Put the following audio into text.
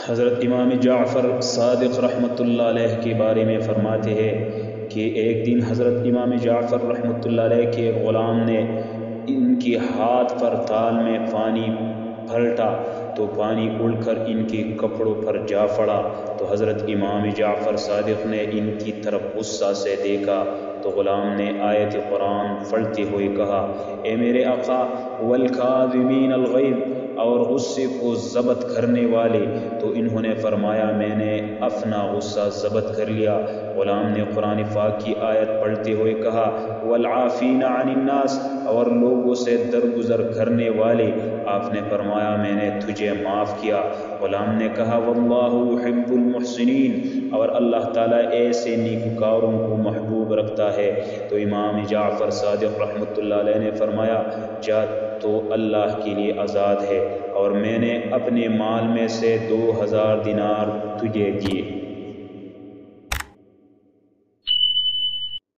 حضرت امام جعفر صادق رحمۃ اللہ علیہ کے بارے میں فرماتے ہیں کہ ایک دن حضرت امام جعفر رحمۃ اللہ علیہ کے غلام نے ان کے ہاتھ پر تال میں پانی پھلٹا تو پانی اڑ کر ان کے کپڑوں پر جا پڑا، تو حضرت امام جعفر صادق نے ان کی طرف غصہ سے دیکھا تو غلام نے آیت قرآن پڑھتے ہوئے کہا، اے میرے آقا، والکاظمین الغیظ، اور غصے کو ضبط کرنے والے، تو انہوں نے فرمایا میں نے اپنا غصہ ضبط کر لیا۔ غلام نے قرآن پاک کی آیت پڑھتے ہوئے کہا، والعافین عن الناس، اور لوگوں سے درگزر کرنے والے، آپ نے فرمایا میں نے تجھے معاف کیا۔ غلام نے کہا، واللہ یحب المحسنین، اور اللہ تعالیٰ ایسے نیکوکاروں کو محبوب رکھتا ہے۔ تو امام جعفر صادق رحمۃ اللہ علیہ نے فرمایا، جا تو اللہ کے لیے آزاد ہے، اور میں نے اپنے مال میں سے 2000 دینار تجھے دیے۔